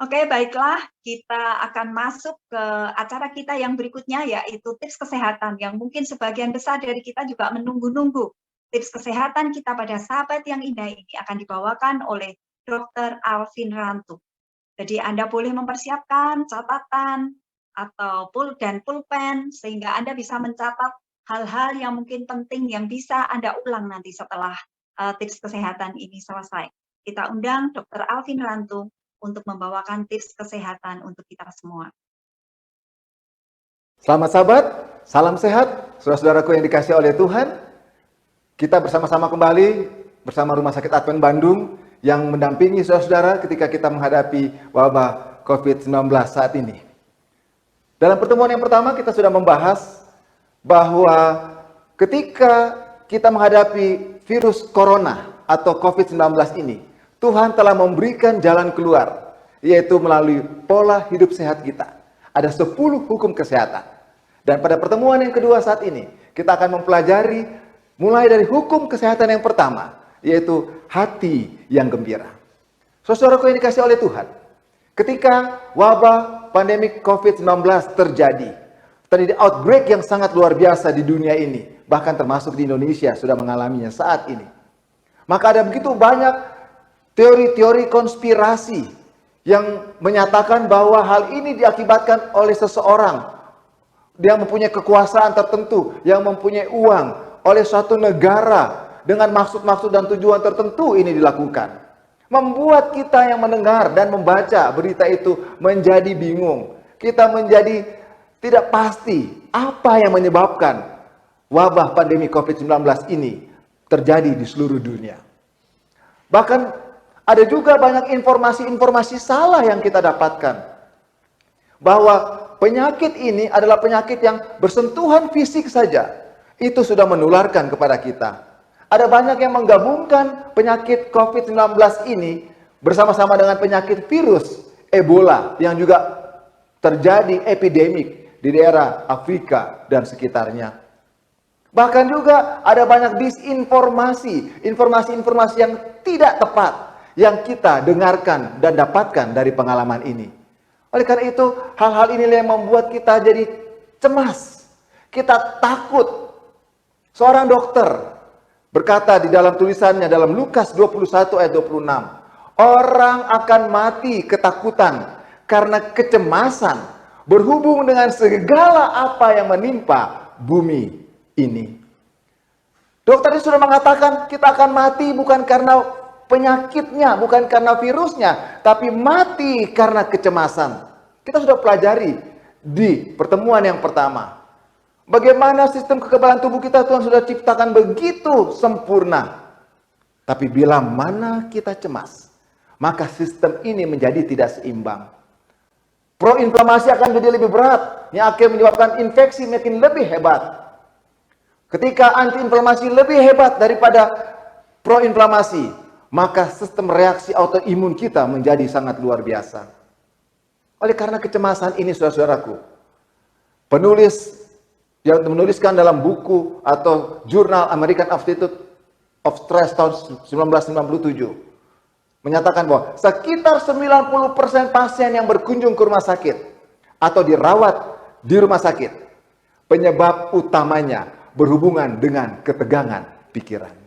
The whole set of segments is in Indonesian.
Oke, baiklah. Kita akan masuk ke acara kita yang berikutnya, yaitu tips kesehatan, yang mungkin sebagian besar dari kita juga menunggu-nunggu. Tips kesehatan kita pada sahabat yang indah ini akan dibawakan oleh Dr. Alvin Rantu. Jadi Anda boleh mempersiapkan catatan atau pulpen, sehingga Anda bisa mencatat hal-hal yang mungkin penting yang bisa Anda ulang nanti setelah tips kesehatan ini selesai. Kita undang Dr. Alvin Rantu untuk membawakan tips kesehatan untuk kita semua. Selamat sahabat, salam sehat, saudara-saudaraku yang dikasihi oleh Tuhan. Kita bersama-sama kembali bersama Rumah Sakit Advent Bandung yang mendampingi saudara-saudara ketika kita menghadapi wabah COVID-19 saat ini. Dalam pertemuan yang pertama kita sudah membahas bahwa ketika kita menghadapi virus corona atau COVID-19 ini, Tuhan telah memberikan jalan keluar, yaitu melalui pola hidup sehat kita. Ada 10 hukum kesehatan. Dan pada pertemuan yang kedua saat ini, kita akan mempelajari mulai dari hukum kesehatan yang pertama, yaitu hati yang gembira. Saudaraku yang dikasihi oleh Tuhan, ketika wabah pandemi COVID-19 terjadi outbreak yang sangat luar biasa di dunia ini, bahkan termasuk di Indonesia sudah mengalaminya saat ini. Maka ada begitu banyak teori-teori konspirasi yang menyatakan bahwa hal ini diakibatkan oleh seseorang yang mempunyai kekuasaan tertentu, yang mempunyai uang, oleh suatu negara dengan maksud-maksud dan tujuan tertentu ini dilakukan. Membuat kita yang mendengar dan membaca berita itu menjadi bingung. Kita menjadi tidak pasti apa yang menyebabkan wabah pandemi COVID-19 ini terjadi di seluruh dunia. Bahkan ada juga banyak informasi-informasi salah yang kita dapatkan. Bahwa penyakit ini adalah penyakit yang bersentuhan fisik saja. Itu sudah menularkan kepada kita. Ada banyak yang menggabungkan penyakit COVID-19 ini bersama-sama dengan penyakit virus Ebola yang juga terjadi epidemik di daerah Afrika dan sekitarnya. Bahkan juga ada banyak disinformasi, informasi-informasi yang tidak tepat yang kita dengarkan dan dapatkan dari pengalaman ini. Oleh karena itu, hal-hal inilah yang membuat kita jadi cemas. Kita takut. Seorang dokter berkata di dalam tulisannya dalam Lukas 21 ayat 26, orang akan mati ketakutan karena kecemasan berhubung dengan segala apa yang menimpa bumi ini. Dokter sudah mengatakan kita akan mati bukan karena penyakitnya, bukan karena virusnya, tapi mati karena kecemasan. Kita sudah pelajari di pertemuan yang pertama. Bagaimana sistem kekebalan tubuh kita Tuhan sudah ciptakan begitu sempurna. Tapi bila mana kita cemas, maka sistem ini menjadi tidak seimbang. Proinflamasi akan menjadi lebih berat, yang akan menyebabkan infeksi makin lebih hebat. Ketika antiinflamasi lebih hebat daripada proinflamasi, maka sistem reaksi autoimun kita menjadi sangat luar biasa. Oleh karena kecemasan ini, saudara-saudaraku, penulis yang menuliskan dalam buku atau jurnal American Institute of Stress tahun 1997 menyatakan bahwa sekitar 90% pasien yang berkunjung ke rumah sakit atau dirawat di rumah sakit, penyebab utamanya berhubungan dengan ketegangan pikiran.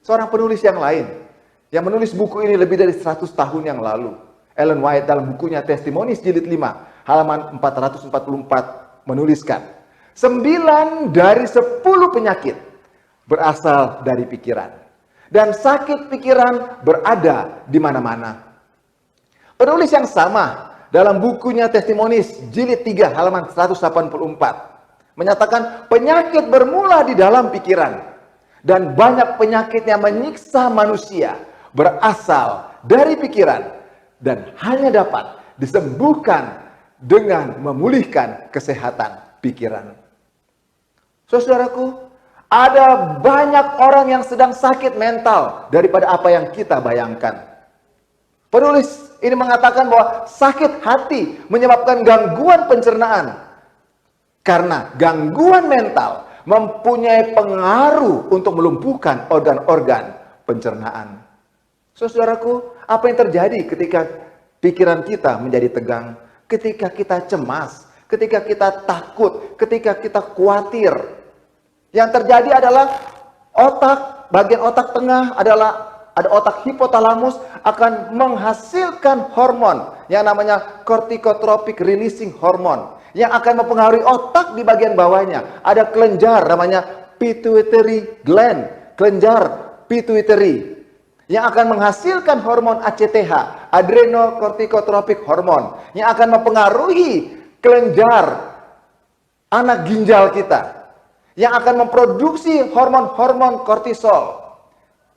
Seorang penulis yang lain, yang menulis buku ini lebih dari 100 tahun yang lalu, Ellen White dalam bukunya Testimonies jilid 5, halaman 444 menuliskan, 9 dari 10 penyakit berasal dari pikiran. Dan sakit pikiran berada di mana-mana. Penulis yang sama dalam bukunya Testimonies jilid 3, halaman 184, menyatakan penyakit bermula di dalam pikiran. Dan banyak penyakit yang menyiksa manusia berasal dari pikiran dan hanya dapat disembuhkan dengan memulihkan kesehatan pikiran. Saudaraku, ada banyak orang yang sedang sakit mental daripada apa yang kita bayangkan. Penulis ini mengatakan bahwa sakit hati menyebabkan gangguan pencernaan. Karena gangguan mental mempunyai pengaruh untuk melumpuhkan organ-organ pencernaan. Saudaraku, apa yang terjadi ketika pikiran kita menjadi tegang, ketika kita cemas, ketika kita takut, ketika kita khawatir. Yang terjadi adalah bagian otak tengah ada otak hipotalamus akan menghasilkan hormon yang namanya corticotrophic releasing hormone yang akan mempengaruhi otak di bagian bawahnya. Ada kelenjar namanya pituitary gland, kelenjar pituitary yang akan menghasilkan hormon ACTH, adrenocorticotropic hormone, yang akan mempengaruhi kelenjar anak ginjal kita, yang akan memproduksi hormon-hormon kortisol,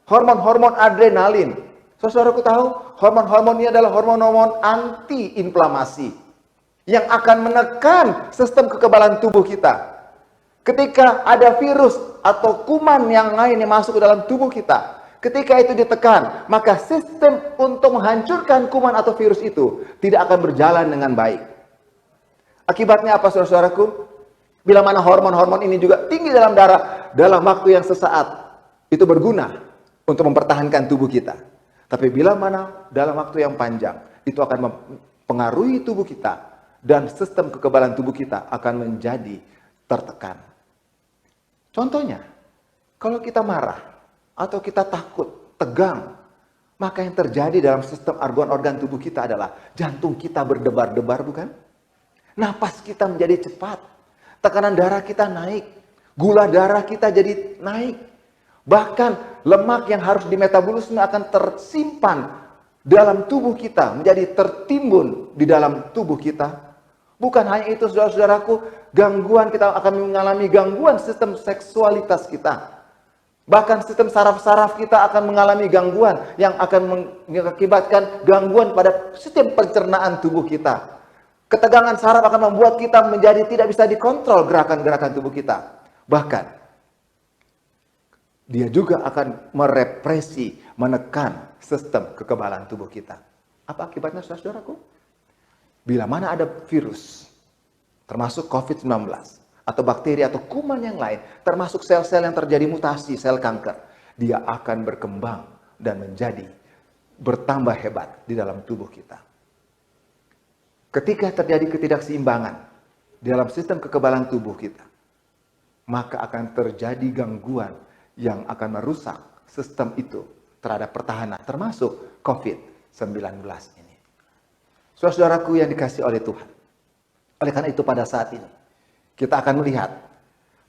hormon-hormon adrenalin. Saudaraku tahu, hormon-hormon ini adalah hormon-hormon anti-inflamasi yang akan menekan sistem kekebalan tubuh kita. Ketika ada virus atau kuman yang lain yang masuk ke dalam tubuh kita, ketika itu ditekan, maka sistem untuk menghancurkan kuman atau virus itu tidak akan berjalan dengan baik. Akibatnya apa, saudara-saudaraku? Bila mana hormon-hormon ini juga tinggi dalam darah dalam waktu yang sesaat, itu berguna untuk mempertahankan tubuh kita. Tapi bila mana dalam waktu yang panjang, itu akan mempengaruhi tubuh kita dan sistem kekebalan tubuh kita akan menjadi tertekan. Contohnya, kalau kita marah atau kita takut, tegang, maka yang terjadi dalam sistem organ-organ tubuh kita adalah jantung kita berdebar-debar, bukan? Napas kita menjadi cepat. Tekanan darah kita naik, gula darah kita jadi naik. Bahkan lemak yang harus dimetabolisme akan tersimpan dalam tubuh kita, menjadi tertimbun di dalam tubuh kita. Bukan hanya itu, saudara-saudaraku, gangguan kita akan mengalami gangguan sistem seksualitas kita. Bahkan sistem saraf-saraf kita akan mengalami gangguan yang akan mengakibatkan gangguan pada sistem pencernaan tubuh kita. Ketegangan saraf akan membuat kita menjadi tidak bisa dikontrol gerakan-gerakan tubuh kita. Bahkan, dia juga akan merepresi, menekan sistem kekebalan tubuh kita. Apa akibatnya, saudara-saudaraku? Bila mana ada virus, termasuk COVID-19, atau bakteri atau kuman yang lain, termasuk sel-sel yang terjadi mutasi, sel kanker, dia akan berkembang dan menjadi bertambah hebat di dalam tubuh kita. Ketika terjadi ketidakseimbangan di dalam sistem kekebalan tubuh kita, maka akan terjadi gangguan yang akan merusak sistem itu terhadap pertahanan, termasuk COVID-19 ini. Saudaraku yang dikasihi oleh Tuhan, oleh karena itu pada saat ini, kita akan melihat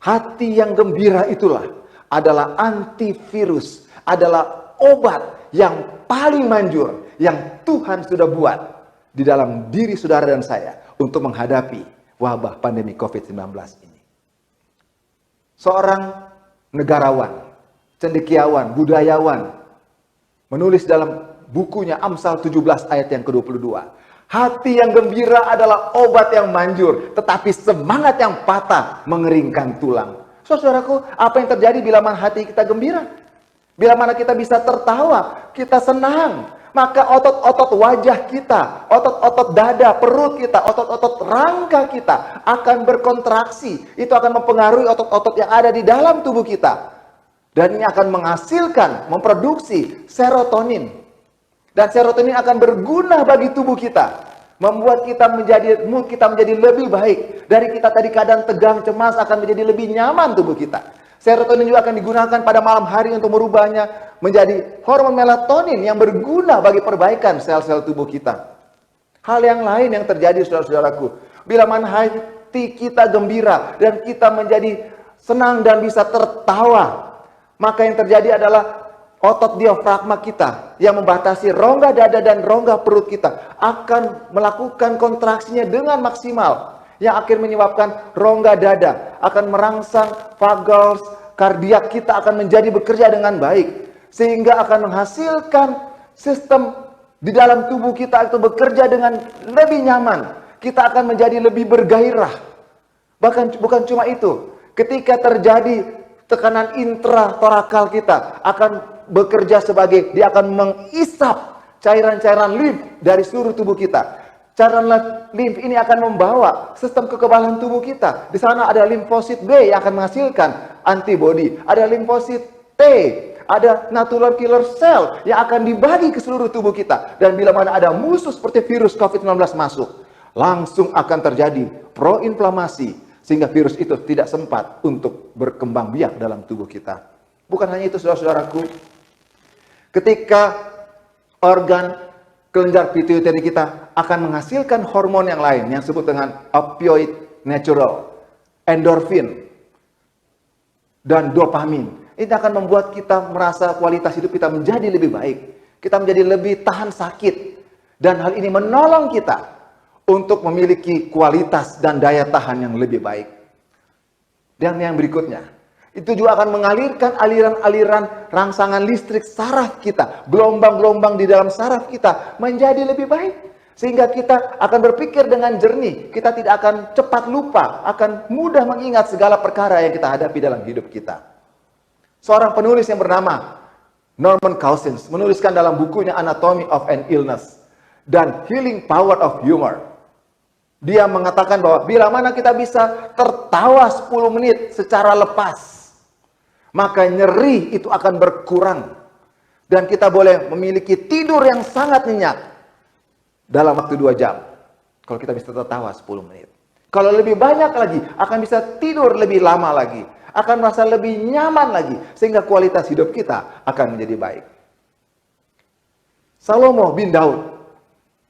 hati yang gembira itulah adalah antivirus, adalah obat yang paling manjur yang Tuhan sudah buat di dalam diri saudara dan saya untuk menghadapi wabah pandemi COVID-19 ini. Seorang negarawan, cendekiawan, budayawan menulis dalam bukunya Amsal 17 ayat yang ke-22. Hati yang gembira adalah obat yang manjur, tetapi semangat yang patah mengeringkan tulang. Saudaraku, apa yang terjadi bila mana hati kita gembira? Bila mana kita bisa tertawa, kita senang, maka otot-otot wajah kita, otot-otot dada, perut kita, otot-otot rangka kita akan berkontraksi. Itu akan mempengaruhi otot-otot yang ada di dalam tubuh kita. Dan ini akan menghasilkan, memproduksi serotonin. Dan serotonin akan berguna bagi tubuh kita. Membuat mood kita menjadi lebih baik. Dari kita tadi kadang tegang, cemas, akan menjadi lebih nyaman tubuh kita. Serotonin juga akan digunakan pada malam hari untuk merubahnya menjadi hormon melatonin yang berguna bagi perbaikan sel-sel tubuh kita. Hal yang lain yang terjadi, saudara-saudaraku, bila mana hati kita gembira dan kita menjadi senang dan bisa tertawa, maka yang terjadi adalah otot diafragma kita yang membatasi rongga dada dan rongga perut kita akan melakukan kontraksinya dengan maksimal, yang akhir menyebabkan rongga dada akan merangsang vagus kardiak kita akan menjadi bekerja dengan baik, sehingga akan menghasilkan sistem di dalam tubuh kita itu bekerja dengan lebih nyaman. Kita akan menjadi lebih bergairah. Bahkan bukan cuma itu, ketika terjadi tekanan intratorakal kita akan bekerja sebagai, dia akan mengisap cairan-cairan limf dari seluruh tubuh kita. Cairan limf ini akan membawa sistem kekebalan tubuh kita. Di sana ada limfosit B yang akan menghasilkan antibodi, ada limfosit T, ada natural killer cell yang akan dibagi ke seluruh tubuh kita. Dan bila mana ada musuh seperti virus COVID-19 masuk, langsung akan terjadi proinflamasi, sehingga virus itu tidak sempat untuk berkembang biak dalam tubuh kita. Bukan hanya itu, saudara-saudaraku, ketika organ kelenjar pituitari kita akan menghasilkan hormon yang lain yang disebut dengan opioid natural, endorfin, dan dopamin. Ini akan membuat kita merasa kualitas hidup kita menjadi lebih baik. Kita menjadi lebih tahan sakit. Dan hal ini menolong kita untuk memiliki kualitas dan daya tahan yang lebih baik. Dan yang berikutnya, itu juga akan mengalirkan aliran-aliran rangsangan listrik saraf kita, gelombang-gelombang di dalam saraf kita menjadi lebih baik. Sehingga kita akan berpikir dengan jernih, kita tidak akan cepat lupa, akan mudah mengingat segala perkara yang kita hadapi dalam hidup kita. Seorang penulis yang bernama Norman Cousins menuliskan dalam bukunya Anatomy of an Illness dan Healing Power of Humor. Dia mengatakan bahwa bila mana kita bisa tertawa 10 menit secara lepas, maka nyeri itu akan berkurang. Dan kita boleh memiliki tidur yang sangat nyenyak dalam waktu 2 jam. Kalau kita bisa tertawa 10 menit. Kalau lebih banyak lagi, akan bisa tidur lebih lama lagi. Akan merasa lebih nyaman lagi. Sehingga kualitas hidup kita akan menjadi baik. Salomo bin Daud,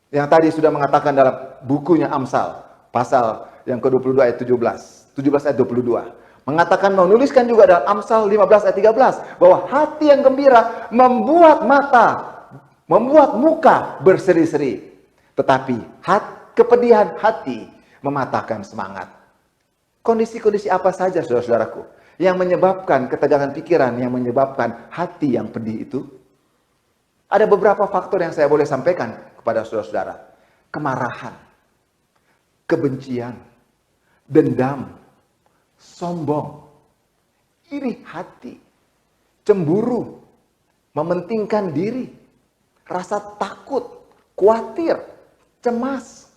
yang tadi sudah mengatakan dalam bukunya Amsal, pasal yang ke-22 ayat 17 ayat 22. Mengatakan, menuliskan juga dalam Amsal 15 ayat 13, bahwa hati yang gembira membuat muka berseri-seri. Tetapi kepedihan hati mematahkan semangat. Kondisi-kondisi apa saja, saudara-saudaraku, yang menyebabkan ketegangan pikiran, yang menyebabkan hati yang pedih itu? Ada beberapa faktor yang saya boleh sampaikan kepada saudara-saudara. Kemarahan, kebencian, dendam, sombong, iri hati, cemburu, mementingkan diri, rasa takut, khawatir, cemas,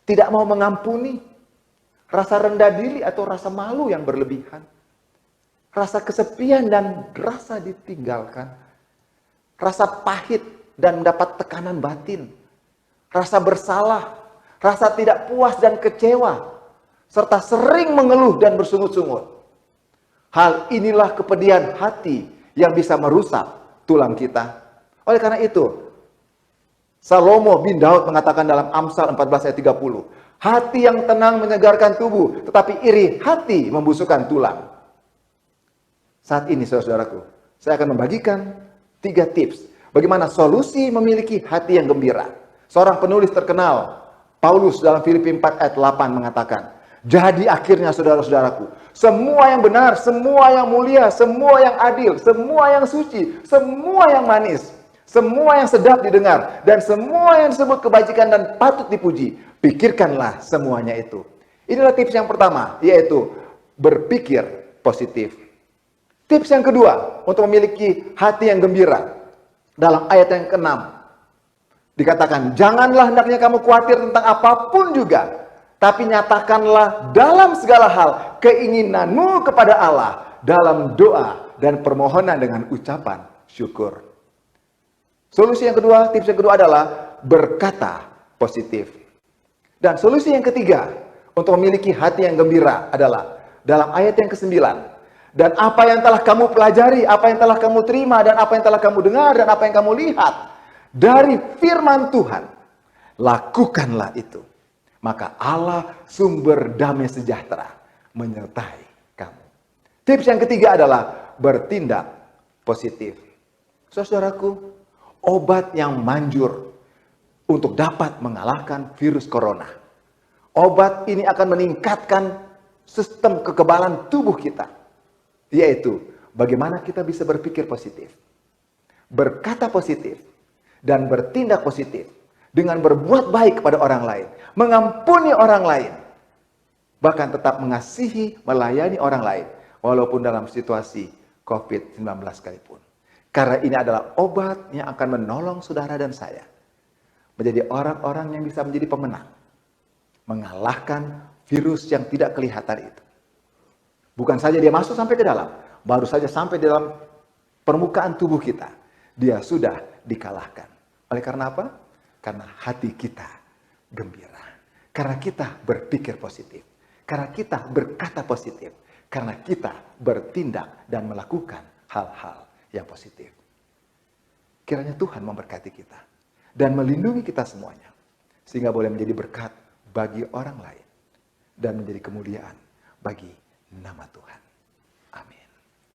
tidak mau mengampuni, rasa rendah diri atau rasa malu yang berlebihan, rasa kesepian dan rasa ditinggalkan, rasa pahit dan mendapat tekanan batin, rasa bersalah, rasa tidak puas dan kecewa, serta sering mengeluh dan bersungut-sungut. Hal inilah kepedihan hati yang bisa merusak tulang kita. Oleh karena itu, Salomo bin Daud mengatakan dalam Amsal 14 ayat 30, hati yang tenang menyegarkan tubuh, tetapi iri hati membusukkan tulang. Saat ini, saudara-saudaraku, saya akan membagikan 3 tips bagaimana solusi memiliki hati yang gembira. Seorang penulis terkenal, Paulus, dalam Filipi 4 ayat 8 mengatakan, jadi akhirnya, saudara-saudaraku, semua yang benar, semua yang mulia, semua yang adil, semua yang suci, semua yang manis, semua yang sedap didengar, dan semua yang disebut kebajikan dan patut dipuji, pikirkanlah semuanya itu. Inilah tips yang pertama, yaitu berpikir positif. Tips yang kedua, untuk memiliki hati yang gembira, dalam ayat yang ke-6, dikatakan, janganlah hendaknya kamu khawatir tentang apapun juga, tapi nyatakanlah dalam segala hal keinginanmu kepada Allah dalam doa dan permohonan dengan ucapan syukur. Solusi yang kedua, tips yang kedua adalah berkata positif. Dan solusi yang ketiga untuk memiliki hati yang gembira adalah dalam ayat yang ke-9. Dan apa yang telah kamu pelajari, apa yang telah kamu terima, dan apa yang telah kamu dengar, dan apa yang kamu lihat dari firman Tuhan, lakukanlah itu. Maka Allah sumber damai sejahtera menyertai kamu. Tips yang ketiga adalah bertindak positif. Saudaraku, obat yang manjur untuk dapat mengalahkan virus corona. Obat ini akan meningkatkan sistem kekebalan tubuh kita. Yaitu, bagaimana kita bisa berpikir positif, berkata positif, dan bertindak positif. Dengan berbuat baik kepada orang lain, mengampuni orang lain, bahkan tetap mengasihi, melayani orang lain, walaupun dalam situasi COVID-19 sekalipun. Karena ini adalah obat yang akan menolong saudara dan saya menjadi orang-orang yang bisa menjadi pemenang, mengalahkan virus yang tidak kelihatan itu. Bukan saja dia masuk sampai ke dalam, baru saja sampai di dalam permukaan tubuh kita, dia sudah dikalahkan. Oleh karena apa? Karena hati kita gembira. Karena kita berpikir positif. Karena kita berkata positif. Karena kita bertindak dan melakukan hal-hal yang positif. Kiranya Tuhan memberkati kita dan melindungi kita semuanya, sehingga boleh menjadi berkat bagi orang lain dan menjadi kemuliaan bagi nama Tuhan.